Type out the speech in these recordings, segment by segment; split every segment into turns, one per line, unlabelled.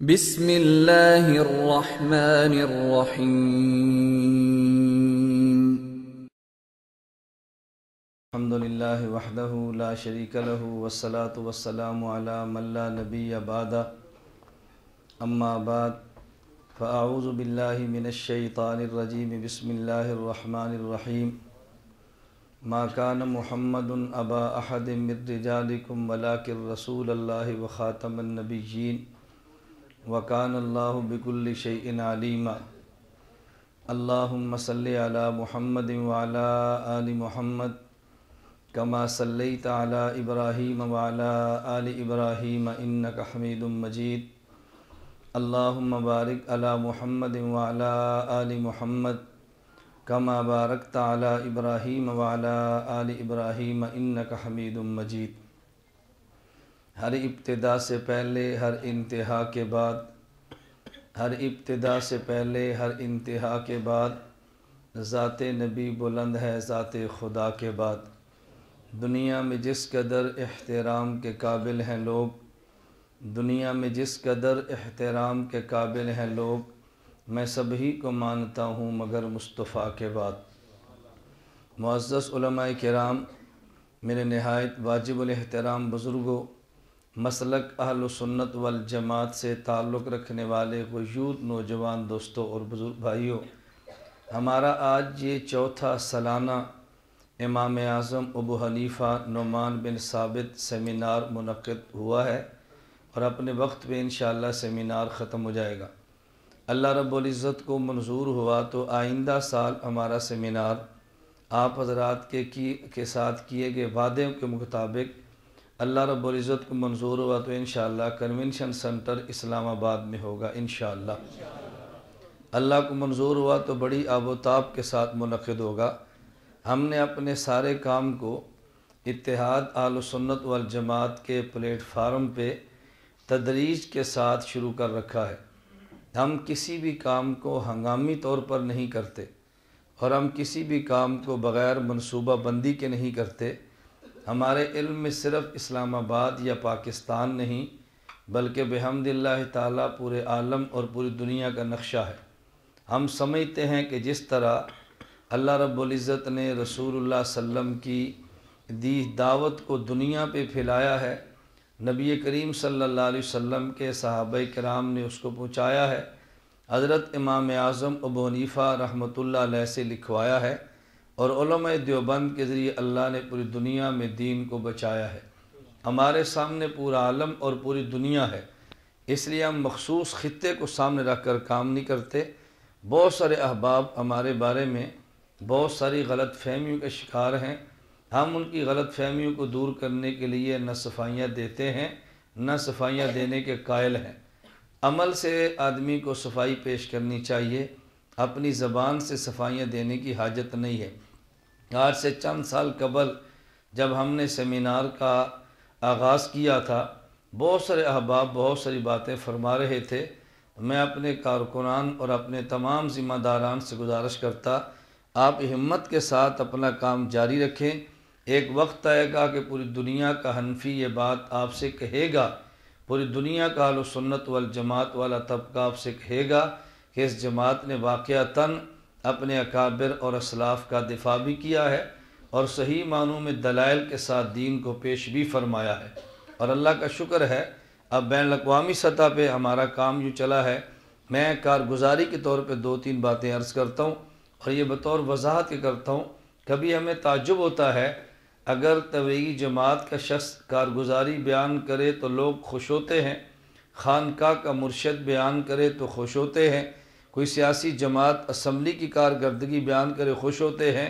بسم اللہ الرحمن الرحیم۔
الحمدللہ وحدہ لا شریک لہ والصلاة والسلام علی من لا نبی بعد اما بعد فاعوذ باللہ من الشیطان الرجیم بسم اللہ الرحمن الرحیم ما کان محمد ابا احد من رجالکم ولکن رسول اللہ وخاتم النبیین وکان اللہ بکل شیء علیما اللہم صلی علی محمد وعلی آل محمد کما صلیت علی ابراہیم وعلی آل ابراہیم انک حمید مجید اللہم بارک علی محمد وعلی آل محمد کما بارکت علی ابراہیم وعلی آل ابراہیم انک حمید مجید۔ ہر ابتدا سے پہلے ہر انتہا کے بعد، ہر ابتدا سے پہلے ہر انتہا کے بعد ذات نبی بلند ہے ذات خدا کے بعد۔ دنیا میں جس قدر احترام کے قابل ہیں لوگ، دنیا میں جس قدر احترام کے قابل ہیں لوگ، میں سبھی کو مانتا ہوں مگر مصطفیٰ کے بعد۔ معزز علماء کرام، میرے نہایت واجب الاحترام بزرگوں، مسلک اہل سنت والجماعت سے تعلق رکھنے والے غیور نوجوان دوستوں اور بزرگ بھائیوں، ہمارا آج یہ چوتھا سالانہ امام اعظم ابو حنیفہ نعمان بن ثابت سیمینار منعقد ہوا ہے اور اپنے وقت پہ انشاءاللہ سیمینار ختم ہو جائے گا۔ اللہ رب العزت کو منظور ہوا تو آئندہ سال ہمارا سیمینار آپ حضرات کے ساتھ کیے گئے وعدے کے مطابق اللہ رب العزت کو منظور ہوا تو انشاءاللہ کنونشن سنٹر اسلام آباد میں ہوگا انشاءاللہ۔ اللہ کو منظور ہوا تو بڑی آب و تاب کے ساتھ منعقد ہوگا۔ ہم نے اپنے سارے کام کو اتحاد اہل سنت والجماعت کے پلیٹ فارم پہ تدریج کے ساتھ شروع کر رکھا ہے۔ ہم کسی بھی کام کو ہنگامی طور پر نہیں کرتے اور ہم کسی بھی کام کو بغیر منصوبہ بندی کے نہیں کرتے۔ ہمارے علم میں صرف اسلام آباد یا پاکستان نہیں بلکہ بحمد اللہ تعالیٰ پورے عالم اور پوری دنیا کا نقشہ ہے۔ ہم سمجھتے ہیں کہ جس طرح اللہ رب العزت نے رسول اللہ صلی اللہ علیہ وسلم کی دی دعوت کو دنیا پہ پھیلایا ہے، نبی کریم صلی اللہ علیہ وسلم کے صحابہ کرام نے اس کو پہنچایا ہے، حضرت امام اعظم ابو حنیفہ رحمۃ اللہ علیہ سے لکھوایا ہے، اور علماء دیوبند کے ذریعے اللہ نے پوری دنیا میں دین کو بچایا ہے۔ ہمارے سامنے پورا عالم اور پوری دنیا ہے، اس لیے ہم مخصوص خطے کو سامنے رکھ کر کام نہیں کرتے۔ بہت سارے احباب ہمارے بارے میں بہت ساری غلط فہمیوں کے شکار ہیں، ہم ان کی غلط فہمیوں کو دور کرنے کے لیے نہ صفائیاں دیتے ہیں نہ صفائیاں دینے کے قائل ہیں۔ عمل سے آدمی کو صفائی پیش کرنی چاہیے، اپنی زبان سے صفائیاں دینے کی حاجت نہیں ہے۔ آج سے چند سال قبل جب ہم نے سیمینار کا آغاز کیا تھا، بہت سارے احباب بہت ساری باتیں فرما رہے تھے۔ میں اپنے کارکنان اور اپنے تمام ذمہ داران سے گزارش کرتا، آپ ہمت کے ساتھ اپنا کام جاری رکھیں۔ ایک وقت آئے گا کہ پوری دنیا کا حنفی یہ بات آپ سے کہے گا، پوری دنیا کا اہل سنت والجماعت والا طبقہ آپ سے کہے گا کہ اس جماعت نے واقعتاً اپنے اکابر اور اسلاف کا دفاع بھی کیا ہے اور صحیح معنوں میں دلائل کے ساتھ دین کو پیش بھی فرمایا ہے۔ اور اللہ کا شکر ہے اب بین الاقوامی سطح پہ ہمارا کام یوں چلا ہے۔ میں کارگزاری کے طور پہ دو تین باتیں عرض کرتا ہوں اور یہ بطور وضاحت کے کرتا ہوں۔ کبھی ہمیں تعجب ہوتا ہے اگر تبلیغی جماعت کا شخص کارگزاری بیان کرے تو لوگ خوش ہوتے ہیں، خانقاہ کا مرشد بیان کرے تو خوش ہوتے ہیں، کوئی سیاسی جماعت اسمبلی کی کارکردگی بیان کرے خوش ہوتے ہیں،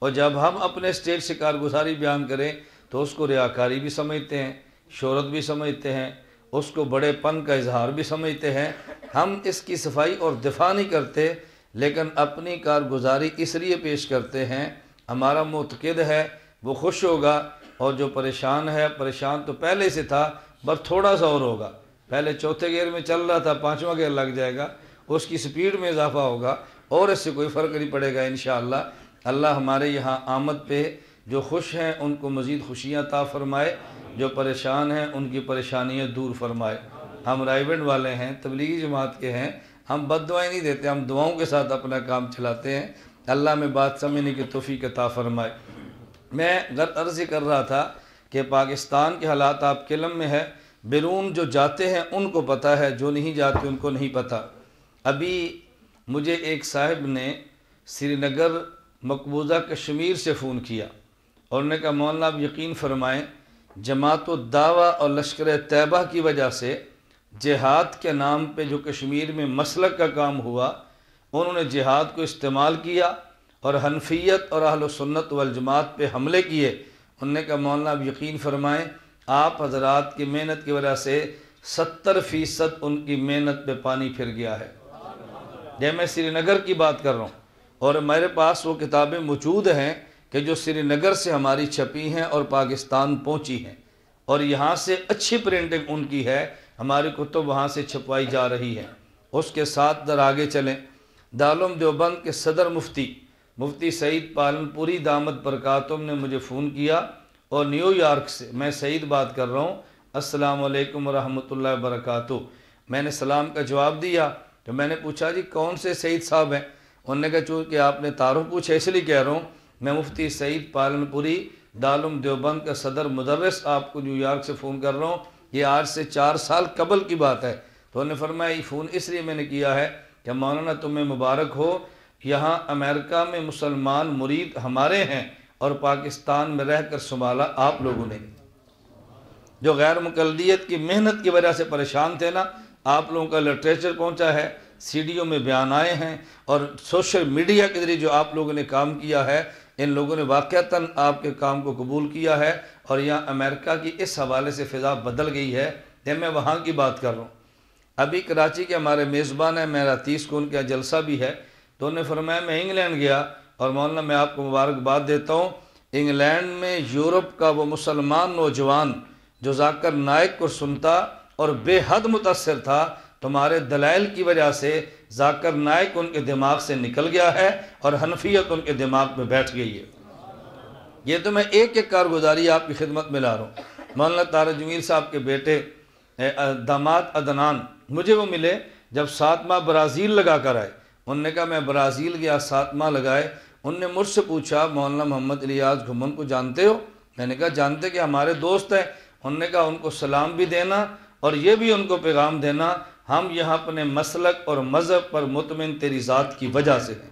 اور جب ہم اپنے اسٹیج سے کارگزاری بیان کریں تو اس کو ریاکاری بھی سمجھتے ہیں، شہرت بھی سمجھتے ہیں، اس کو بڑے پن کا اظہار بھی سمجھتے ہیں۔ ہم اس کی صفائی اور دفاع نہیں کرتے لیکن اپنی کارگزاری اس لیے پیش کرتے ہیں، ہمارا معتقد ہے وہ خوش ہوگا، اور جو پریشان ہے، پریشان تو پہلے سے تھا بس تھوڑا سا اور ہوگا، پہلے چوتھے گیئر میں چل رہا تھا پانچواں گیئر لگ جائے گا، اس کی سپیڈ میں اضافہ ہوگا اور اس سے کوئی فرق نہیں پڑے گا انشاءاللہ۔ اللہ ہمارے یہاں آمد پہ جو خوش ہیں ان کو مزید خوشیاں عطا فرمائے، جو پریشان ہیں ان کی پریشانیاں دور فرمائے۔ ہم رائیونڈ والے ہیں، تبلیغی جماعت کے ہیں، ہم بد دعائیں نہیں دیتے، ہم دعاؤں کے ساتھ اپنا کام چلاتے ہیں۔ اللہ میں بات سمجھنے کی توفیق عطا فرمائے۔ میں عرض کر رہا تھا کہ پاکستان کے حالات آپ کے علم میں ہے، بیرون جو جاتے ہیں ان کو پتہ ہے، جو نہیں جاتے ان کو نہیں پتہ۔ ابھی مجھے ایک صاحب نے سری نگر مقبوضہ کشمیر سے فون کیا اور انہوں نے کہا مولانا آپ یقین فرمائیں، جماعت الدعوہ اور لشکر طیبہ کی وجہ سے جہاد کے نام پہ جو کشمیر میں مسلک کا کام ہوا، انہوں نے جہاد کو استعمال کیا اور حنفیت اور اہل سنت والجماعت پہ حملے کیے۔ انہوں نے کہا مولانا آپ یقین فرمائیں، آپ حضرات کی محنت کی وجہ سے 70% ان کی محنت پہ پانی پھر گیا ہے۔ یہ میں سری نگر کی بات کر رہا ہوں، اور میرے پاس وہ کتابیں موجود ہیں کہ جو سری نگر سے ہماری چھپی ہیں اور پاکستان پہنچی ہیں، اور یہاں سے اچھی پرنٹنگ ان کی ہے، ہماری کتب وہاں سے چھپوائی جا رہی ہے۔ اس کے ساتھ در آگے چلیں، دارالعلوم دیوبند کے صدر مفتی سعید پالنپوری دامت برکاتہم نے مجھے فون کیا، اور نیو یارک سے، میں سعید بات کر رہا ہوں، السلام علیکم ورحمۃ اللہ وبرکاتہ۔ میں نے سلام کا جواب دیا تو میں نے پوچھا جی کون سے سعید صاحب ہیں؟ انہوں نے کہا چونکہ آپ نے تعارف پوچھا اس لیے کہہ رہا ہوں، میں مفتی سعید پالنپوری دارالعلوم دیوبند کا صدر مدرس آپ کو نیو یارک سے فون کر رہا ہوں۔ یہ آج سے 4 سال قبل کی بات ہے۔ تو انہوں نے فرمایا یہ فون اس لیے میں نے کیا ہے کہ مولانا تمہیں مبارک ہو، یہاں امریکہ میں مسلمان مرید ہمارے ہیں اور پاکستان میں رہ کر سنبھالا آپ لوگوں نے۔ جو غیر مقلدیت کی محنت کی وجہ سے پریشان تھے نا، آپ لوگوں کا لٹریچر پہنچا ہے، سیڈیوں میں بیان آئے ہیں، اور سوشل میڈیا کے ذریعے جو آپ لوگوں نے کام کیا ہے، ان لوگوں نے واقعتاً آپ کے کام کو قبول کیا ہے، اور یہاں امریکہ کی اس حوالے سے فضا بدل گئی ہے۔ میں وہاں کی بات کر رہا ہوں۔ ابھی کراچی کے ہمارے میزبان ہیں، میرا 30 کو ان کا جلسہ بھی ہے، تو انہوں نے فرمایا میں انگلینڈ گیا، اور مولانا میں آپ کو مبارکباد دیتا ہوں، انگلینڈ میں یورپ کا وہ مسلمان نوجوان جو ذاکر نائک کو سنتا اور بے حد متاثر تھا، تمہارے دلائل کی وجہ سے ذاکر نائک ان کے دماغ سے نکل گیا ہے اور حنفیت ان کے دماغ میں بیٹھ گئی ہے۔ یہ تو میں ایک ایک کارگزاری آپ کی خدمت میں لا رہا ہوں۔ مولانا طارق جمیل صاحب کے بیٹے داماد عدنان مجھے وہ ملے جب 7 ماہ برازیل لگا کر آئے۔ انہوں نے کہا میں برازیل گیا 7 ماہ لگائے۔ انہوں نے مجھ سے پوچھا مولانا محمد الیاس گھمن کو جانتے ہو؟ میں نے کہا جانتے کہ ہمارے دوست ہیں۔ انہوں نے کہا ان کو سلام بھی دینا اور یہ بھی ان کو پیغام دینا، ہم یہاں اپنے مسلک اور مذہب پر مطمئن تیری ذات کی وجہ سے ہیں۔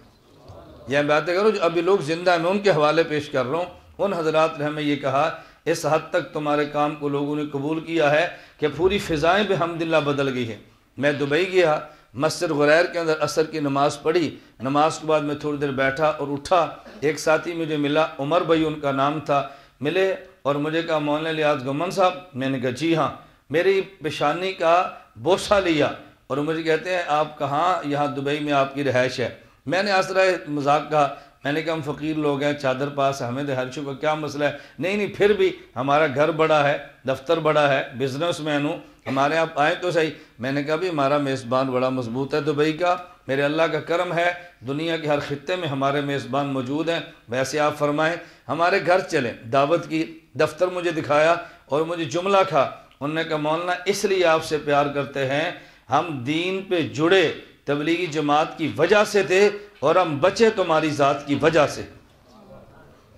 یہ باتیں کرو جو ابھی لوگ زندہ ہیں، میں ان کے حوالے پیش کر رہا ہوں۔ ان حضرات نے ہمیں یہ کہا اس حد تک تمہارے کام کو لوگوں نے قبول کیا ہے کہ پوری فضائیں بھی الحمدللہ بدل گئی ہیں۔ میں دبئی گیا، مسجد غریر کے اندر عصر کی نماز پڑھی، نماز کے بعد میں تھوڑی دیر بیٹھا اور اٹھا، ایک ساتھی مجھے ملا، عمر بھائی ان کا نام تھا، ملے اور مجھے کہا مولانا الیاس گھمن صاحب؟ میں نے کہا جی ہاں۔ میری پیشانی کا بوسہ لیا اور مجھے کہتے ہیں آپ کہاں؟ یہاں دبئی میں آپ کی رہائش ہے۔ میں نے آسرہ مذاق کہا، میں نے کہا ہم فقیر لوگ ہیں، چادر پاس ہمیں دہرشوں کا کیا مسئلہ ہے؟ نہیں پھر بھی ہمارا گھر بڑا ہے، دفتر بڑا ہے، بزنس مین ہوں، ہمارے آپ آئیں تو صحیح۔ میں نے کہا بھی ہمارا میزبان بڑا مضبوط ہے دبئی کا، میرے اللہ کا کرم ہے، دنیا کے ہر خطے میں ہمارے میزبان موجود ہیں، ویسے آپ فرمائیں ہمارے گھر چلیں۔ دعوت کی، دفتر مجھے دکھایا اور مجھے جملہ کھا، انہوں نے کہا مولانا اس لیے آپ سے پیار کرتے ہیں، ہم دین پہ جڑے تبلیغی جماعت کی وجہ سے تھے اور ہم بچے تمہاری ذات کی وجہ سے۔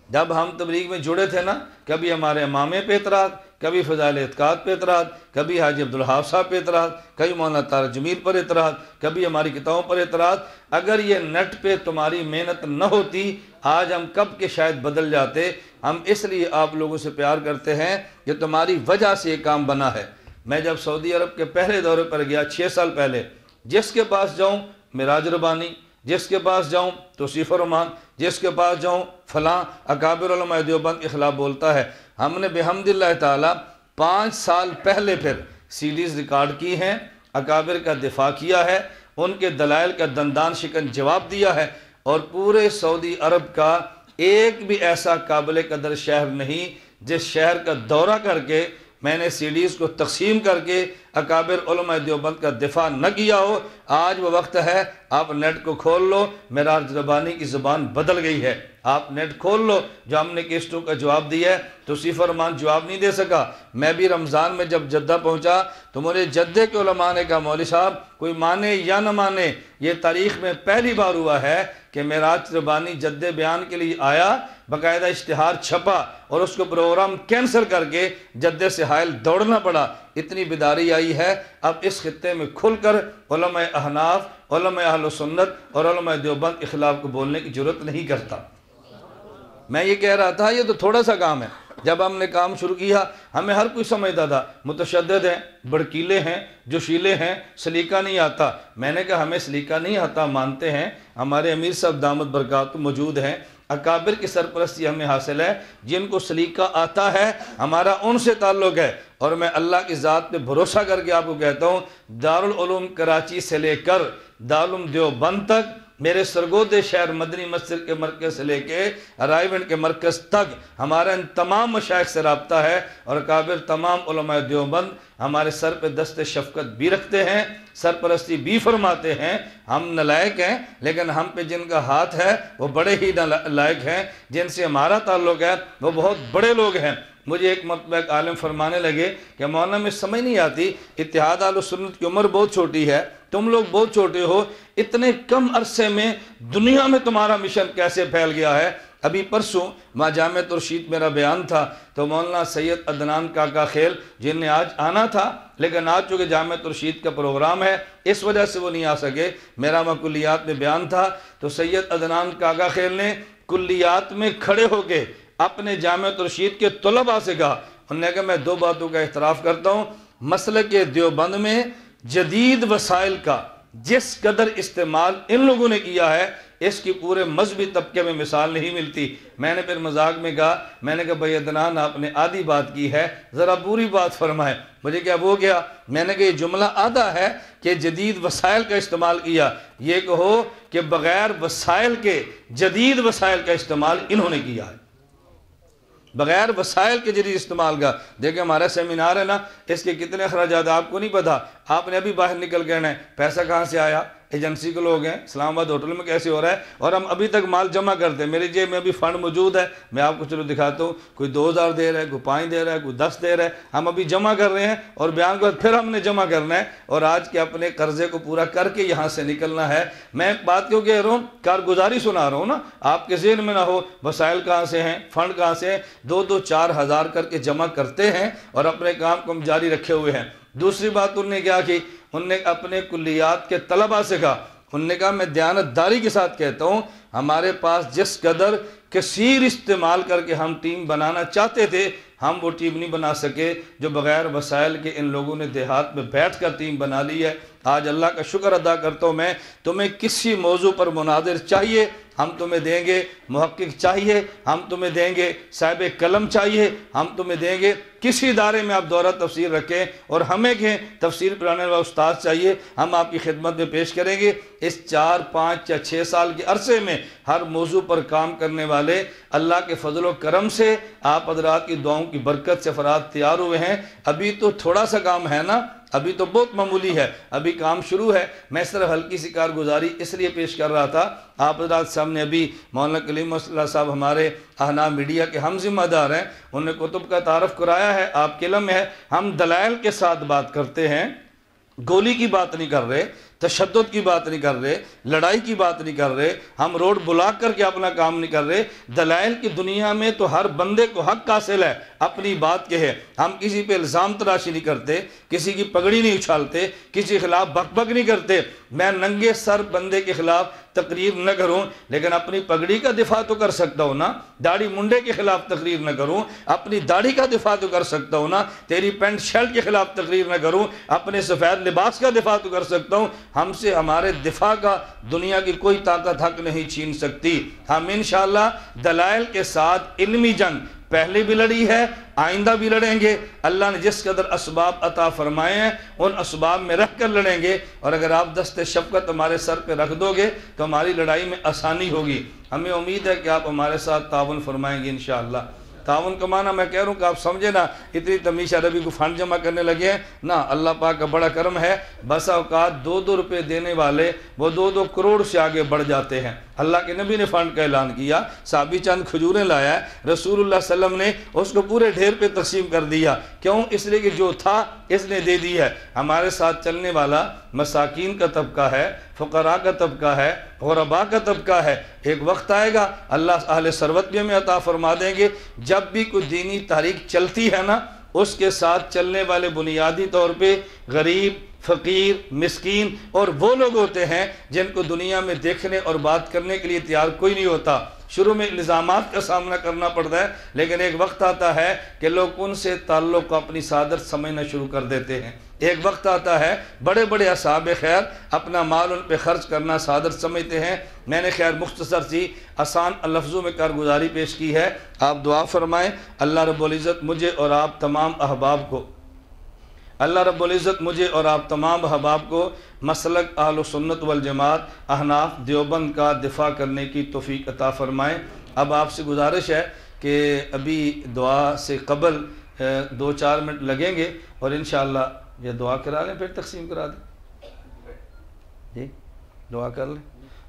جب ہم تبلیغ میں جڑے تھے نا، کبھی ہمارے امامے پہ اعتراض، کبھی فضائل اعتقاد پہ اعتراض، کبھی حاجی عبدالوہاب صاحب پہ اعتراض، کبھی مولانا طارق جمیل پر اعتراض، کبھی ہماری کتابوں پر اعتراض۔ اگر یہ نیٹ پہ تمہاری محنت نہ ہوتی آج ہم کب کے شاید بدل جاتے۔ ہم اس لیے آپ لوگوں سے پیار کرتے ہیں کہ تمہاری وجہ سے یہ کام بنا ہے۔ میں جب سعودی عرب کے پہلے دورے پر گیا 6 سال پہلے، جس کے پاس جاؤں معراج ربانی، جس کے پاس جاؤں توصیف الرحمان، جس کے پاس جاؤں فلاں اکابر علماء دیوبند کے خلاف بولتا ہے۔ ہم نے بحمد اللہ تعالیٰ 5 سال پہلے پھر سیڈیز ریکارڈ کی ہیں، اکابر کا دفاع کیا ہے، ان کے دلائل کا دندان شکن جواب دیا ہے، اور پورے سعودی عرب کا ایک بھی ایسا قابل قدر شہر نہیں جس شہر کا دورہ کر کے میں نے CDs کو تقسیم کر کے اکابر علماء دیوبند کا دفاع نہ کیا ہو۔ آج وہ وقت ہے، آپ نیٹ کو کھول لو، معراج ربانی کی زبان بدل گئی ہے، آپ نیٹ کھول لو۔ جو ہم نے کیسٹوں کا جواب دیا ہے تو صفر فرمان جواب نہیں دے سکا۔ میں بھی رمضان میں جب جدہ پہنچا تو مجھے جدے کے علماء نے کہا مولوی صاحب کوئی مانے یا نہ مانے، یہ تاریخ میں پہلی بار ہوا ہے کہ معراج ربانی جدے بیان کے لیے آیا، باقاعدہ اشتہار چھپا اور اس کو پروگرام کینسل کر کے جدے سے حائل دوڑنا پڑا۔ اتنی بیداری آئی ہے، اب اس خطے میں کھل کر علماء احناف، علماء اہل سنت اور علماء دیوبند کے خلاف کو بولنے کی جرات نہیں کرتا۔ میں یہ کہہ رہا تھا یہ تو تھوڑا سا کام ہے، جب ہم نے کام شروع کیا ہمیں ہر کوئی سمجھتا تھا متشدد ہیں، بڑکیلے ہیں، جوشیلے ہیں، سلیقہ نہیں آتا۔ میں نے کہا ہمیں سلیقہ نہیں آتا، مانتے ہیں، ہمارے امیر صاحب دامت برکات موجود ہیں، اکابر کی سرپرستی ہمیں حاصل ہے، جن کو سلیقہ آتا ہے ہمارا ان سے تعلق ہے۔ اور میں اللہ کی ذات پہ بھروسہ کر کے آپ کو کہتا ہوں، دارالعلوم کراچی سے لے کر دارالعلوم دیوبند تک، میرے سرگودے شہر مدنی مسجد کے مرکز سے لے کے رائیونڈ کے مرکز تک ہمارا ان تمام مشائخ سے رابطہ ہے، اور اکابر تمام علماء دیوبند ہمارے سر پہ دست شفقت بھی رکھتے ہیں، سرپرستی بھی فرماتے ہیں۔ ہم نالائق ہیں لیکن ہم پہ جن کا ہاتھ ہے وہ بڑے ہی نالائق ہیں، جن سے ہمارا تعلق ہے وہ بہت بڑے لوگ ہیں۔ مجھے ایک مرتبہ ایک عالم فرمانے لگے کہ مولانا میں سمجھ نہیں آتی، اتحاد اہل سنت کی عمر بہت چھوٹی ہے، تم لوگ بہت چھوٹے ہو، اتنے کم عرصے میں دنیا میں تمہارا مشن کیسے پھیل گیا ہے؟ ابھی پرسوں ماں جامع ترشید میرا بیان تھا تو مولانا سید عدنان کاکا خیل جن نے آج آنا تھا لیکن آج چونکہ جامع ترشید کا پروگرام ہے اس وجہ سے وہ نہیں آ سکے، میرا وہاں کلیات میں بیان تھا تو سید عدنان کاکا خیل نے کلیات میں کھڑے ہو کے اپنے جامع ترشید کے طلباء سے کہا، انہوں نے کہا میں دو باتوں کا اعتراف کرتا ہوں، مسلک دیوبند میں جدید وسائل کا جس قدر استعمال ان لوگوں نے کیا ہے اس کی پورے مذہبی طبقے میں مثال نہیں ملتی۔ میں نے پھر مذاق میں کہا، میں نے کہا بھائی عدنان آپ نے آدھی بات کی ہے، ذرا پوری بات فرمائے۔ مجھے کیا وہ گیا، میں نے کہا یہ جملہ آدھا ہے کہ جدید وسائل کا استعمال کیا، یہ کہو کہ بغیر وسائل کے جدید وسائل کا استعمال انہوں نے کیا ہے، بغیر وسائل کے جدید استعمال کا۔ دیکھیں ہمارا سیمینار ہے نا، اس کے کتنے اخراجات آپ کو نہیں پتا، آپ نے ابھی باہر نکل کے آنا ہے، پیسہ کہاں سے آیا؟ ایجنسی کے لوگ ہیں، اسلام آباد ہوٹل میں کیسے ہو رہا ہے، اور ہم ابھی تک مال جمع کرتے ہیں۔ میری جیب میں ابھی فنڈ موجود ہے، میں آپ کو چلو دکھاتا ہوں، کوئی 2000 دے رہا ہے، کوئی 5 دے رہا ہے، کوئی 10 دے رہا ہے، ہم ابھی جمع کر رہے ہیں اور بیان کو پھر ہم نے جمع کرنا ہے اور آج کے اپنے قرضے کو پورا کر کے یہاں سے نکلنا ہے۔ میں بات کیوں کہہ رہا ہوں، کارگزاری سنا رہا ہوں نا، آپ کے ذہن میں نہ ہو وسائل کہاں سے ہیں، فنڈ کہاں سے ہیں، 2-2 4 ہزار کر کے جمع کرتے ہیں اور اپنے کام کو ہم جاری رکھے ہوئے ہیں۔ دوسری بات انہوں نے کیا کی، انہوں نے اپنے کلیات کے طلباء سے کہا، انہوں نے کہا میں دیانتداری کے ساتھ کہتا ہوں ہمارے پاس جس قدر کثیر استعمال کر کے ہم ٹیم بنانا چاہتے تھے ہم وہ ٹیم نہیں بنا سکے جو بغیر وسائل کے ان لوگوں نے دیہات میں بیٹھ کر ٹیم بنا لی ہے۔ آج اللہ کا شکر ادا کرتا ہوں میں، تمہیں کسی موضوع پر مناظر چاہیے ہم تمہیں دیں گے، محقق چاہیے ہم تمہیں دیں گے، صاحب قلم چاہیے ہم تمہیں دیں گے، کسی ادارے میں آپ دورہ تفسیر رکھیں اور ہمیں کہیں تفسیر پڑھانے والا استاد چاہیے ہم آپ کی خدمت میں پیش کریں گے۔ اس 4 5 یا 6 سال کے عرصے میں ہر موضوع پر کام کرنے والے اللہ کے فضل و کرم سے آپ حضرات کی دعاؤں کی برکت سے افراد تیار ہوئے ہیں۔ ابھی تو تھوڑا سا کام ہے نا، ابھی تو بہت معمولی ہے، ابھی کام شروع ہے۔ میں صرف ہلکی سی کارگزاری اس لیے پیش کر رہا تھا، آپ حضرات سامنے ابھی مولانا کلیم اللہ صاحب ہمارے احنا میڈیا کے ہم ذمہ دار ہیں، انہوں نے کتب کا تعارف کرایا ہے، آپ کے علم میں ہے ہم دلائل کے ساتھ بات کرتے ہیں، گولی کی بات نہیں کر رہے، تشدد کی بات نہیں کر رہے، لڑائی کی بات نہیں کر رہے، ہم روڈ بلاک کر کے اپنا کام نہیں کر رہے۔ دلائل کی دنیا میں تو ہر بندے کو حق حاصل ہے اپنی بات کے ہے، ہم کسی پہ الزام تراشی نہیں کرتے، کسی کی پگڑی نہیں اچھالتے، کسی کے خلاف بک بک نہیں کرتے۔ میں ننگے سر بندے کے خلاف تقریر نہ کروں لیکن اپنی پگڑی کا دفاع تو کر سکتا ہوں نا، داڑھی منڈے کے خلاف تقریر نہ کروں، اپنی داڑھی کا دفاع تو کر سکتا ہوں نا، تیری پینٹ شرٹ کے خلاف تقریر نہ کروں، اپنے سفید لباس کا دفاع تو کر سکتا ہوں۔ ہم سے ہمارے دفاع کا دنیا کی کوئی طاقت حق نہیں چھین سکتی۔ ہم انشاءاللہ دلائل کے ساتھ علمی جنگ پہلے بھی لڑی ہے، آئندہ بھی لڑیں گے۔ اللہ نے جس قدر اسباب عطا فرمائے ہیں ان اسباب میں رہ کر لڑیں گے، اور اگر آپ دست شفقت ہمارے سر پہ رکھ دو گے تو ہماری لڑائی میں آسانی ہوگی۔ ہمیں امید ہے کہ آپ ہمارے ساتھ تعاون فرمائیں گے انشاءاللہ۔ تعاون کا معنی میں کہہ رہا ہوں کہ آپ سمجھے نا اتنی تمیز عربی کو فنڈ جمع کرنے لگے ہیں نا، اللہ پاک کا بڑا کرم ہے، بسا اوقات 2 روپے دینے والے وہ 2 کروڑ سے آگے بڑھ جاتے ہیں۔ اللہ کے نبی نے فنڈ کا اعلان کیا، صحابی چند کھجوریں لایا ہے، رسول اللہ صلی اللہ علیہ وسلم نے اس کو پورے ڈھیر پہ تقسیم کر دیا، کیوں؟ اس لیے کہ جو تھا اس نے دے دی ہے۔ ہمارے ساتھ چلنے والا مساکین کا طبقہ ہے، فقراء کا طبقہ ہے، غرباء کا طبقہ ہے، ایک وقت آئے گا اللہ اہل ثروت بھی ہمیں عطا فرما دیں گے۔ جب بھی کوئی دینی تحریک چلتی ہے نا، اس کے ساتھ چلنے والے بنیادی طور پہ غریب، فقیر، مسکین اور وہ لوگ ہوتے ہیں جن کو دنیا میں دیکھنے اور بات کرنے کے لیے تیار کوئی نہیں ہوتا۔ شروع میں الزامات کا سامنا کرنا پڑتا ہے، لیکن ایک وقت آتا ہے کہ لوگ ان سے تعلق کو اپنی سعادت سمجھنا شروع کر دیتے ہیں۔ ایک وقت آتا ہے بڑے بڑے اصحاب خیر اپنا مال ان پہ خرچ کرنا سعادت سمجھتے ہیں۔ میں نے خیر مختصر سی آسان لفظوں میں کارگزاری پیش کی ہے، آپ دعا فرمائیں اللہ رب العزت مجھے اور آپ تمام احباب کو، اللہ رب العزت مجھے اور آپ تمام احباب کو مسلک اہل سنت والجماعت احناف دیوبند کا دفاع کرنے کی توفیق عطا فرمائیں۔ اب آپ سے گزارش ہے کہ ابھی دعا سے قبل 2-4 منٹ لگیں گے اور انشاءاللہ یہ دعا کرا لیں پھر تقسیم کرا دیں، جی دعا کر لیں۔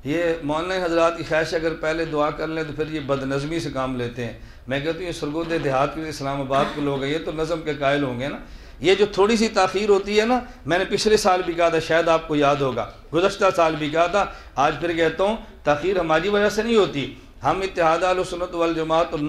یہ مولانا حضرات کی خواہش اگر پہلے دعا کر لیں تو پھر یہ بدنظمی سے کام لیتے ہیں۔ میں کہتا ہوں یہ سرگود دیہات کے اسلام آباد کے لوگ ہیں، یہ تو نظم کے قائل ہوں گے نا۔ یہ جو تھوڑی سی تاخیر ہوتی ہے نا، میں نے پچھلے سال بھی کہا تھا، شاید آپ کو یاد ہوگا، گزشتہ سال بھی کہا تھا، آج پھر کہتا ہوں تاخیر ہماری وجہ سے نہیں ہوتی، ہم اتحاد اہل سنت والجماعت اور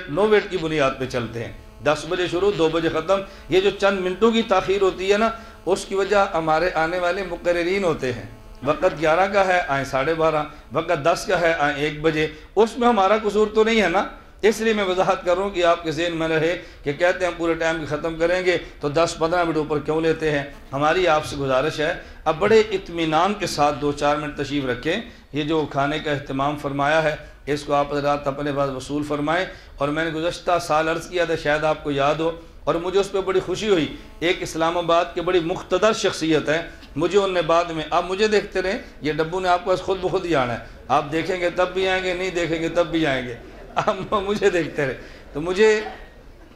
نو ویٹ کی بنیاد پہ چلتے ہیں۔ 10 بجے شروع، 2 بجے ختم۔ یہ جو چند منٹوں کی تاخیر ہوتی ہے نا، اس کی وجہ ہمارے آنے والے مقررین ہوتے ہیں۔ وقت 11 کا ہے آئیں 12:30، وقت 10 کا ہے آئیں 1 بجے، اس میں ہمارا قصور تو نہیں ہے نا۔ اس لیے میں وضاحت کر رہا ہوں کہ آپ کے ذہن میں رہے کہ کہتے ہیں ہم پورے ٹائم کی ختم کریں گے تو 10-15 منٹ اوپر کیوں لیتے ہیں۔ ہماری آپ سے گزارش ہے اب بڑے اطمینان کے ساتھ 2-4 منٹ تشریف رکھیں۔ یہ جو کھانے کا اہتمام فرمایا ہے اس کو آپ حضرات اپنے پاس وصول فرمائیں۔ اور میں نے گزشتہ سال عرض کیا تھا، شاید آپ کو یاد ہو، اور مجھے اس پہ بڑی خوشی ہوئی، ایک اسلام آباد کے بڑی مقتدر شخصیت ہے، مجھے ان نے بعد میں، آپ مجھے دیکھتے رہیں، یہ ڈبو نے آپ کو خود بخود ہی آنا ہے، آپ دیکھیں گے تب بھی آئیں گے، نہیں دیکھیں گے تب بھی آئیں گے، آپ مجھے دیکھتے رہے۔ تو مجھے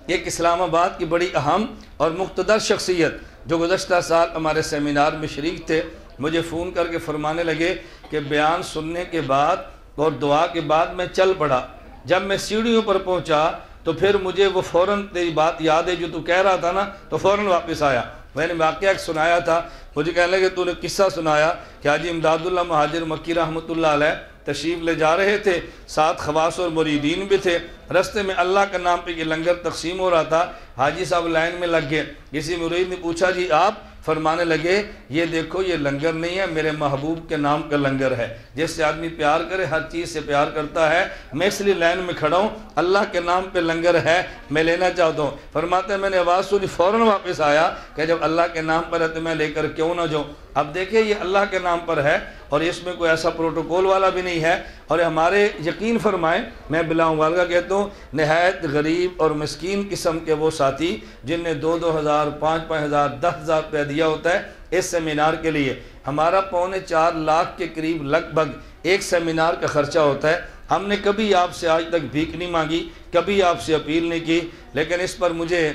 ایک اسلام آباد کی بڑی اہم اور مقتدر شخصیت جو گزشتہ سال ہمارے سیمینار میں شریک تھے، مجھے فون کر کے فرمانے لگے کہ بیان سننے کے بعد اور دعا کے بعد میں چل پڑا، جب میں سیڑھیوں پر پہنچا تو پھر مجھے وہ فوراً تیری بات یاد ہے جو تو کہہ رہا تھا نا، تو فوراً واپس آیا۔ میں نے واقعہ ایک سنایا تھا، مجھے کہنے لگے تو نے قصہ سنایا کہ حاجی امداد اللہ مہاجر مکی رحمۃ اللہ علیہ تشریف لے جا رہے تھے، ساتھ خواص اور مریدین بھی تھے، رستے میں اللہ کا نام پہ یہ لنگر تقسیم ہو رہا تھا، حاجی صاحب لائن میں لگ گئے، کسی مرید نے پوچھا جی آپ؟ فرمانے لگے یہ دیکھو یہ لنگر نہیں ہے، میرے محبوب کے نام کا لنگر ہے، جس سے آدمی پیار کرے ہر چیز سے پیار کرتا ہے، میں اس لیے لائن میں کھڑا ہوں، اللہ کے نام پہ لنگر ہے، میں لینا چاہتا ہوں۔ فرماتے ہیں میں نے آواز سنی، فوراً واپس آیا کہ جب اللہ کے نام پر ہے تو میں لے کر کیوں نہ جاؤں۔ اب دیکھیں یہ اللہ کے نام پر ہے اور اس میں کوئی ایسا پروٹوکول والا بھی نہیں ہے، اور ہمارے یقین فرمائیں، میں بلا مبالغہ کہتا ہوں، نہایت غریب اور مسکین قسم کے وہ ساتھی جن نے 2-2 ہزار، 5-5 ہزار، 10,000 روپیہ دیا ہوتا ہے اس سیمینار کے لیے، ہمارا 3.25 لاکھ کے قریب لگ بھگ ایک سیمینار کا خرچہ ہوتا ہے۔ ہم نے کبھی آپ سے آج تک بھیک نہیں مانگی، کبھی آپ سے اپیل نہیں کی، لیکن اس پر مجھے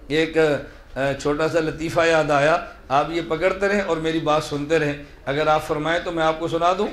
ایک چھوٹا سا لطیفہ یاد آیا، آپ یہ پکڑتے رہیں اور میری بات سنتے رہیں، اگر آپ فرمائیں تو میں آپ کو سنا دوں۔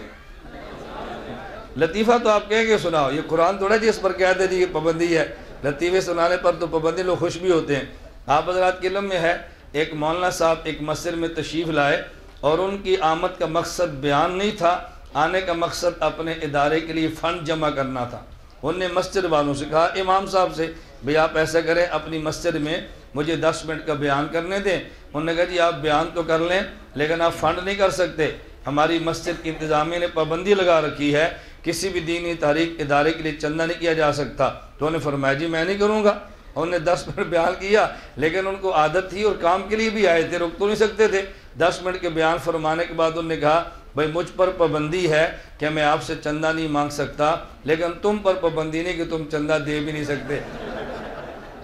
لطیفہ تو آپ کہیں کہ سناؤ، یہ قرآن تھوڑا جی اس پر کہہ دے جی یہ پابندی ہے، لطیفے سنانے پر تو پابندی، لوگ خوش بھی ہوتے ہیں۔ آپ حضرات کے علم میں ہے ایک مولانا صاحب ایک مسجد میں تشریف لائے اور ان کی آمد کا مقصد بیان نہیں تھا، آنے کا مقصد اپنے ادارے کے لیے فنڈ جمع کرنا تھا۔ انہوں نے مسجد والوں سے کہا، امام صاحب سے، بھئی آپ ایسا کریں اپنی مسجد میں مجھے 10 منٹ کا بیان کرنے دیں۔ انہوں نے کہا جی آپ بیان تو کر لیں لیکن آپ فنڈ نہیں کر سکتے، ہماری مسجد کی انتظامیہ نے پابندی لگا رکھی ہے، کسی بھی دینی تحریک ادارے کے لیے چندہ نہیں کیا جا سکتا۔ تو انہوں نے فرمایا جی میں نہیں کروں گا۔ انہوں نے 10 منٹ بیان کیا، لیکن ان کو عادت تھی اور کام کے لیے بھی آئے تھے، رک تو نہیں سکتے تھے۔ 10 منٹ کے بیان فرمانے کے بعد انہوں نے کہا بھائی مجھ پر پابندی ہے کہ میں آپ سے چندہ نہیں مانگ سکتا، لیکن تم پر پابندی نہیں کہ تم چندہ دے بھی نہیں سکتے،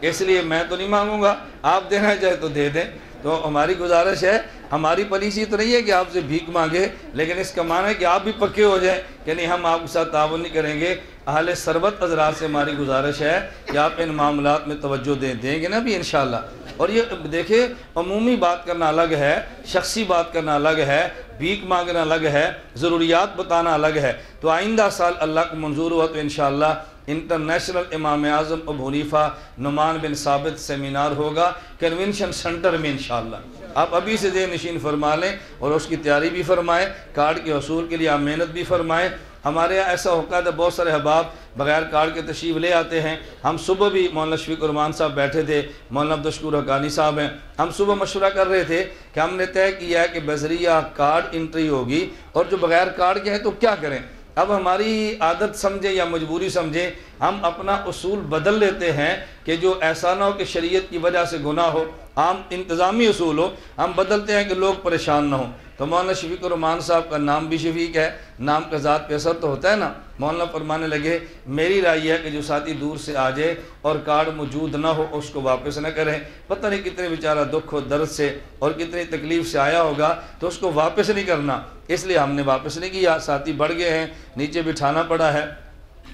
اس لیے میں تو نہیں مانگوں گا، آپ دینا چاہے تو دے دیں۔ تو ہماری گزارش ہے، ہماری پالیسی تو نہیں ہے کہ آپ سے بھیک مانگے، لیکن اس کا معنی ہے کہ آپ بھی پکے ہو جائیں کہ نہیں ہم آپ کے ساتھ تعاون نہیں کریں گے، اہل ثروت حضرات سے ہماری گزارش ہے کہ آپ ان معاملات میں توجہ دیں گے نا بھی انشاءاللہ۔ اور یہ دیکھیں عمومی بات کرنا الگ ہے، شخصی بات کرنا الگ ہے، بھیک مانگنا الگ ہے، ضروریات بتانا الگ ہے۔ تو آئندہ سال اللہ کو منظور ہوا تو انشاءاللہ انٹرنیشنل امام اعظم ابو حنیفہ نعمان بن ثابت سیمینار ہوگا کنونشن سنٹر میں انشاءاللہ۔ آپ ابھی سے ذہن نشین فرما لیں اور اس کی تیاری بھی فرمائیں، کارڈ کے حصول کے لیے آپ محنت بھی فرمائیں۔ ہمارے یہاں ایسا ہوتا ہے بہت سارے احباب بغیر کارڈ کے تشریف لے آتے ہیں۔ ہم صبح بھی مولانا شفیق الرحمان صاحب بیٹھے تھے، مولانا عبدالشکور حقانی صاحب ہیں، ہم صبح مشورہ کر رہے تھے کہ ہم نے طے کیا ہے کہ بذریعہ کارڈ انٹری ہوگی، اور جو بغیر کارڈ کے ہیں تو کیا کریں۔ اب ہماری عادت سمجھیں یا مجبوری سمجھیں، ہم اپنا اصول بدل لیتے ہیں کہ جو ایسا نہ ہو کہ شریعت کی وجہ سے گناہ ہو، عام انتظامی اصول ہو، ہم بدلتے ہیں کہ لوگ پریشان نہ ہوں۔ تو مولانا شفیق الرحمان صاحب کا نام بھی شفیق ہے، نام کا ذات پہ اثر تو ہوتا ہے نا۔ مولانا فرمانے لگے میری رائے ہے کہ جو ساتھی دور سے آ جائے اور کارڈ موجود نہ ہو اس کو واپس نہ کریں، پتہ نہیں کتنے بیچارہ دکھ و درد سے اور کتنی تکلیف سے آیا ہوگا، تو اس کو واپس نہیں کرنا، اس لیے ہم نے واپس نہیں کیا۔ ساتھی بڑھ گئے ہیں، نیچے بٹھانا پڑا ہے،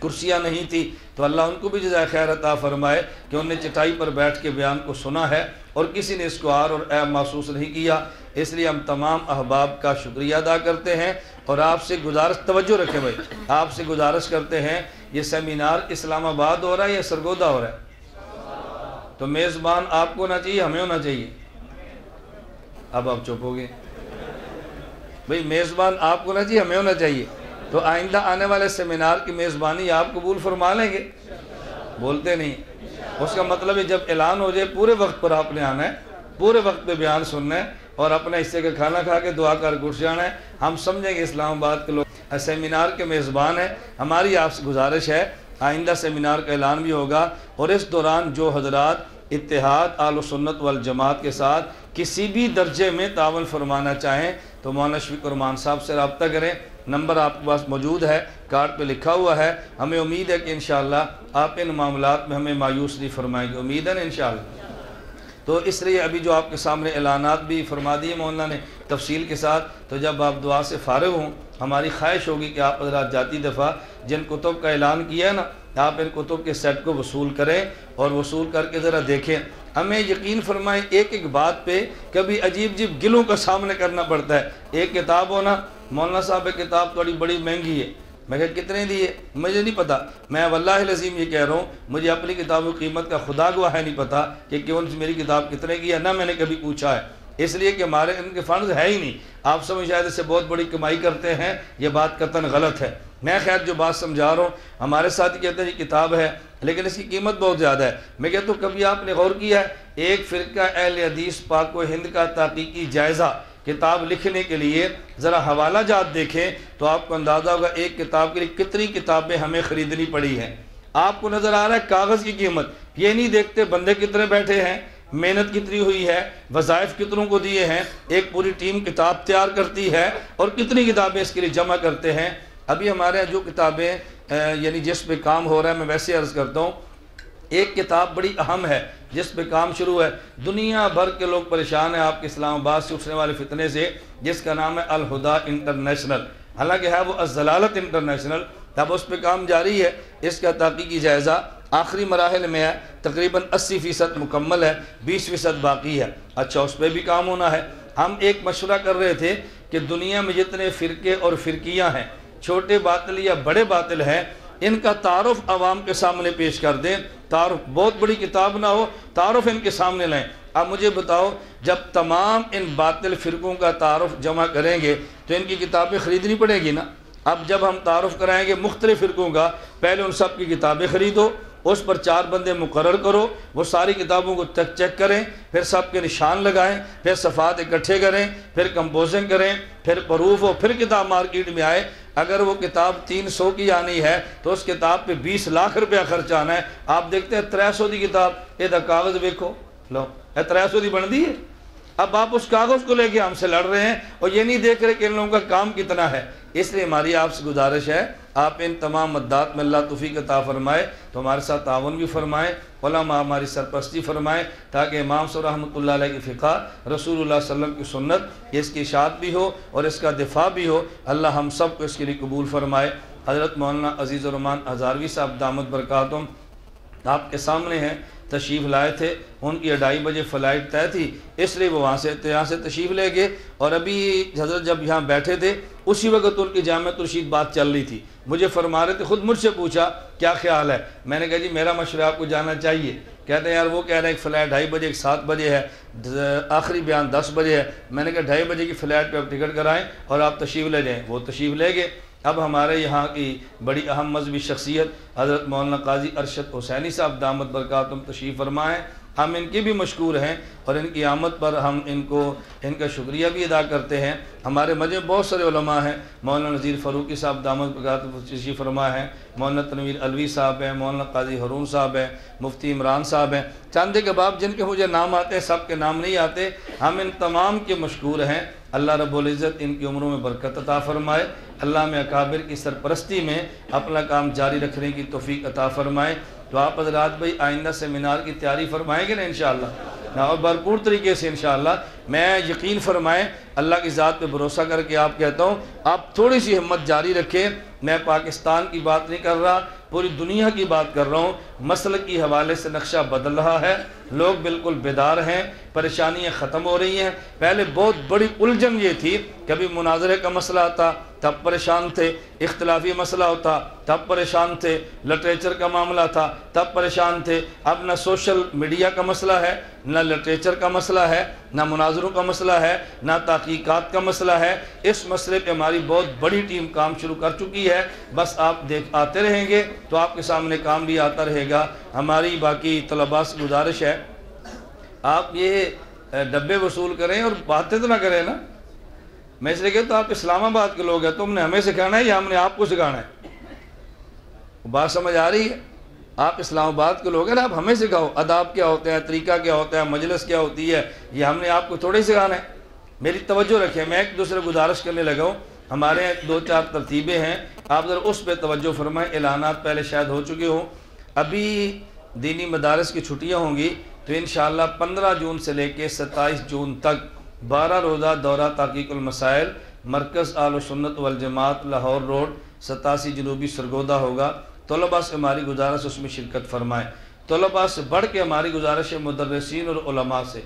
کرسیاں نہیں تھی، تو اللہ ان کو بھی جزائے خیر عطا فرمائے کہ انہوں نے چٹائی پر بیٹھ کے بیان کو سنا ہے اور کسی نے اس کو آر اور عیب محسوس نہیں کیا۔ اس لیے ہم تمام احباب کا شکریہ ادا کرتے ہیں اور آپ سے گزارش، توجہ رکھیں بھائی، آپ سے گزارش کرتے ہیں یہ سیمینار اسلام آباد ہو رہا ہے یا سرگودا ہو رہا ہے؟ تو میزبان آپ کو ہونا چاہیے، ہمیں ہونا چاہیے؟ اب آپ چپ ہو گئے بھائی، میزبان آپ کو ہونا چاہیے، ہمیں ہونا چاہیے۔ تو آئندہ آنے والے سیمینار کی میزبانی آپ قبول فرما لیں گے؟ بولتے نہیں۔ اس کا مطلب ہے جب اعلان ہو جائے پورے وقت پر آپ نے آنا ہے، پورے وقت پہ بیان سننا ہے اور اپنے حصے کا کھانا کھا کے دعا کر گھس جانا ہے۔ ہم سمجھیں گے اسلام آباد کے لوگ سیمینار کے میزبان ہیں۔ ہماری آپ سے گزارش ہے آئندہ سیمینار کا اعلان بھی ہوگا، اور اس دوران جو حضرات اتحاد اہل سنت والجماعت کے ساتھ کسی بھی درجے میں تعاون فرمانا چاہیں تو مولانا شفیق الرحمان صاحب سے رابطہ کریں۔ نمبر آپ کے پاس موجود ہے، کارڈ پہ لکھا ہوا ہے۔ ہمیں امید ہے کہ انشاءاللہ آپ ان معاملات میں ہمیں مایوس نہیں فرمائیں گے، امید ہے نا انشاءاللہ۔ تو اس لیے ابھی جو آپ کے سامنے اعلانات بھی فرما دیے مولانا نے تفصیل کے ساتھ، تو جب آپ دعا سے فارغ ہوں ہماری خواہش ہوگی کہ آپ حضرات جاتی دفعہ جن کتب کا اعلان کیا ہے نا، آپ ان کتب کے سیٹ کو وصول کریں اور وصول کر کے ذرا دیکھیں۔ ہمیں یقین فرمائیں ایک ایک بات پہ کبھی عجیب عجیب گلوں کا سامنے کرنا پڑتا ہے۔ ایک کتاب ہونا، مولانا صاحب کتاب تھوڑی بڑی مہنگی ہے، میں کہا کتنے دیے؟ مجھے نہیں پتا، میں واللہ العظیم یہ کہہ رہا ہوں مجھے اپنی کتابوں کی قیمت کا خدا گواہ ہے نہیں پتا کہ کون سی میری کتاب کتنے کی ہے، نہ میں نے کبھی پوچھا ہے، اس لیے کہ ہمارے ان کے فنڈز ہے ہی نہیں۔ آپ سب شاید اس سے بہت بڑی کمائی کرتے ہیں، یہ بات قطعاً غلط ہے۔ میں خیر جو بات سمجھا رہا ہوں، ہمارے ساتھ کہتے ہیں یہ کتاب ہے لیکن اس کی قیمت بہت زیادہ ہے۔ میں کہتا ہوں کبھی آپ نے غور کیا ہے ایک فرقہ اہل حدیث پاک و ہند کا تحقیقی جائزہ کتاب لکھنے کے لیے ذرا حوالہ جات دیکھیں تو آپ کو اندازہ ہوگا ایک کتاب کے لیے کتنی کتابیں ہمیں خریدنی پڑی ہیں۔ آپ کو نظر آ رہا ہے کاغذ کی قیمت، یہ نہیں دیکھتے بندے کتنے بیٹھے ہیں، محنت کتنی ہوئی ہے، وظائف کتنوں کو دیے ہیں، ایک پوری ٹیم کتاب تیار کرتی ہے اور کتنی کتابیں اس کے لیے جمع کرتے ہیں۔ ابھی ہمارے جو کتابیں یعنی جس پہ کام ہو رہا ہے، میں ویسے عرض کرتا ہوں ایک کتاب بڑی اہم ہے جس پہ کام شروع ہے، دنیا بھر کے لوگ پریشان ہیں آپ کے اسلام آباد سے اٹھنے والے فتنے سے، جس کا نام ہے الہدا انٹرنیشنل، حالانکہ ہے وہ الضلالت انٹرنیشنل، اب اس پہ کام جاری ہے۔ اس کا تحقیقی جائزہ آخری مراحل میں ہے، تقریباً 80% مکمل ہے، 20% باقی ہے۔ اچھا اس پہ بھی کام ہونا ہے۔ ہم ایک مشورہ کر رہے تھے کہ دنیا میں جتنے فرقے اور فرقیاں ہیں، چھوٹے باطل یا بڑے باطل ہیں، ان کا تعارف عوام کے سامنے پیش کر دیں۔ تعارف بہت بڑی کتاب نہ ہو، تعارف ان کے سامنے لائیں۔ اب مجھے بتاؤ جب تمام ان باطل فرقوں کا تعارف جمع کریں گے تو ان کی کتابیں خریدنی پڑے گی نا۔ اب جب ہم تعارف کرائیں گے مختلف فرقوں کا، پہلے ان سب کی کتابیں خریدو، اس پر 4 بندے مقرر کرو، وہ ساری کتابوں کو چیک کریں، پھر سب کے نشان لگائیں، پھر صفحات اکٹھے کریں، پھر کمپوزنگ کریں، پھر پروف ہو، پھر کتاب مارکیٹ میں آئے۔ اگر وہ کتاب 300 کی آنی ہے تو اس کتاب پہ 20 لاکھ روپیہ خرچ آنا ہے۔ آپ دیکھتے ہیں 300 کی کتاب، یہ دا کاغذ دیکھو، لو 300 کی بن دی ہے۔ اب آپ اس کاغذ کو لے کے ہم سے لڑ رہے ہیں اور یہ نہیں دیکھ رہے کہ ان لوگوں کا کام کتنا ہے۔ اس لیے ہماری آپ سے گزارش ہے آپ ان تمام مدات میں اللہ توفیق عطا فرمائے تو ہمارے ساتھ تعاون بھی فرمائیں، علماء ہماری سرپرستی فرمائیں، تاکہ امام صاحب رحمۃ اللہ علیہ کی فقہ، رسول اللہ صلی اللہ علیہ وسلم کی سنت، اس کی اشاعت بھی ہو اور اس کا دفاع بھی ہو۔ اللہ ہم سب کو اس کے لیے قبول فرمائے۔ حضرت مولانا عزیز الرحمان ہزاروی صاحب دامت برکاتہم آپ کے سامنے ہیں، تشریف لائے تھے، ان کی 2:30 بجے فلائٹ طے تھی، اس لیے وہ یہاں سے تشریف لے گئے، اور ابھی حضرت جب یہاں بیٹھے تھے اسی وقت ان کی جامعۃ الرشید بات چل رہی تھی، مجھے فرما رہے تھے، خود مجھ سے پوچھا کیا خیال ہے، میں نے کہا جی میرا مشورہ آپ کو جانا چاہیے، کہتے ہیں یار وہ کہہ رہے ہیں ایک فلائٹ 2:30 بجے، ایک 7 بجے ہے، آخری بیان 10 بجے ہے، میں نے کہا 2:30 بجے کی فلائٹ پہ آپ ٹکٹ کرائیں اور آپ تشریف لے جائیں، وہ تشریف لے گئے۔ اب ہمارے یہاں کی بڑی اہم مذہبی شخصیت حضرت مولانا قاضی ارشد حسینی صاحب دامت برکاتہم تشریف فرما ہیں، ہم ان کی بھی مشکور ہیں اور ان کی آمد پر ہم ان کا شکریہ بھی ادا کرتے ہیں۔ ہمارے مجھے بہت سارے علماء ہیں، مولانا نذیر فاروقی صاحب دامت برکاتہم تشریف فرما ہیں، مولانا تنویر علوی صاحب ہیں، مولانا قاضی ہارون صاحب ہیں، مفتی عمران صاحب ہیں، چاند کے باب جن کے مجھے نام آتے ہیں، سب کے نام نہیں آتے، ہم ان تمام کے مشکور ہیں۔ اللہ رب العزت ان کی عمروں میں برکت عطا فرمائے، اللہ میں اکابر کی سرپرستی میں اپنا کام جاری رکھنے کی توفیق عطا فرمائے۔ تو آپ حضرات بھائی آئندہ سیمینار کی تیاری فرمائیں گے نا انشاءاللہ، اور بھرپور طریقے سے انشاءاللہ۔ میں یقین فرمائیں، اللہ کی ذات پہ بھروسہ کر کے آپ کہتا ہوں، آپ تھوڑی سی ہمت جاری رکھیں۔ میں پاکستان کی بات نہیں کر رہا، پوری دنیا کی بات کر رہا ہوں۔ مسلک کی حوالے سے نقشہ بدل رہا ہے، لوگ بالکل بیدار ہیں، پریشانیاں ختم ہو رہی ہیں۔ پہلے بہت بڑی الجھن یہ تھی، کبھی مناظرے کا مسئلہ آتا تب پریشان تھے، اختلافی مسئلہ ہوتا تب پریشان تھے، لٹریچر کا معاملہ تھا تب پریشان تھے۔ اب نہ سوشل میڈیا کا مسئلہ ہے، نہ لٹریچر کا مسئلہ ہے، نہ مناظروں کا مسئلہ ہے، نہ تحقیقات کا مسئلہ ہے۔ اس مسئلے پہ ہماری بہت بڑی ٹیم کام شروع کر چکی ہے، بس آپ آتے رہیں گے تو آپ کے سامنے کام بھی آتا رہے گا۔ ہماری باقی طلباء سے گزارش ہے، آپ یہ ڈبے وصول کریں اور باتیں تو نہ کریں نا۔ میں اس لیے کہتا ہوں آپ اسلام آباد کے لوگ ہیں، تم نے ہمیں سکھانا ہے یا ہم نے آپ کو سکھانا ہے؟ بات سمجھ آ رہی ہے؟ آپ اسلام آباد کے لوگ ہیں نا، آپ ہمیں سکھاؤ آداب کیا ہوتا ہے، طریقہ کیا ہوتا ہے، مجلس کیا ہوتی ہے، یہ ہم نے آپ کو تھوڑے سکھانا ہے۔ میری توجہ رکھیں، میں ایک دوسرے گزارش کرنے لگا ہوں، ہمارے 2-4 ترتیبیں ہیں، آپ ذرا اس پہ توجہ فرمائیں۔ اعلانات پہلے شاید ہو چکے ہوں، ابھی دینی مدارس کی چھٹیاں ہوں گی تو انشاءاللہ 15 جون سے لے کے 27 جون تک 12 روزہ دورہ تحقیق المسائل مرکز اہل سنت والجماعت لاہور روڈ 87 جنوبی سرگودہ ہوگا۔ طلباء سے ہماری گزارش اس میں شرکت فرمائیں۔ طلباء سے بڑھ کے ہماری گزارش ہے مدرسین اور علماء سے،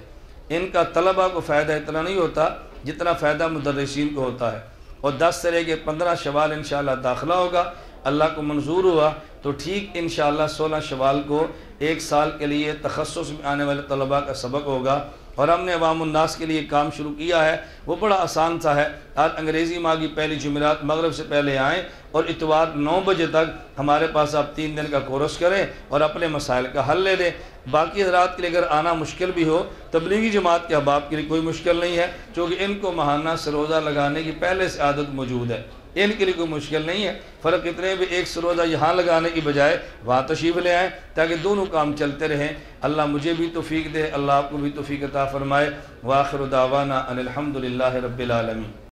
ان کا طلباء کو فائدہ اتنا نہیں ہوتا جتنا فائدہ مدرسین کو ہوتا ہے۔ اور 10 سے لے کے 15 شوال انشاءاللہ داخلہ ہوگا، اللہ کو منظور ہوا تو ٹھیک انشاءاللہ 16 شوال کو 1 سال کے لیے تخصص میں آنے والے طلباء کا سبق ہوگا۔ اور ہم نے عوام الناس کے لیے کام شروع کیا ہے، وہ بڑا آسان سا ہے۔ آج انگریزی ماہ کی پہلی جمعرات مغرب سے پہلے آئیں اور اتوار 9 بجے تک ہمارے پاس آپ 3 دن کا کورس کریں اور اپنے مسائل کا حل لے لیں۔ باقی حضرات کے لیے اگر آنا مشکل بھی ہو، تبلیغی جماعت کے احباب کے لیے کوئی مشکل نہیں ہے، چونکہ ان کو ماہانہ سروزہ لگانے کی پہلے سے عادت موجود ہے، ان کے لیے کوئی مشکل نہیں ہے۔ فرق اتنے بھی ایک سروزہ یہاں لگانے کی بجائے وہاں تشریف لے آئیں تاکہ دونوں کام چلتے رہیں۔ اللہ مجھے بھی توفیق دے، اللہ آپ کو بھی توفیق عطا فرمائے۔ وآخر دعوانا ان الحمدللہ رب العالمین۔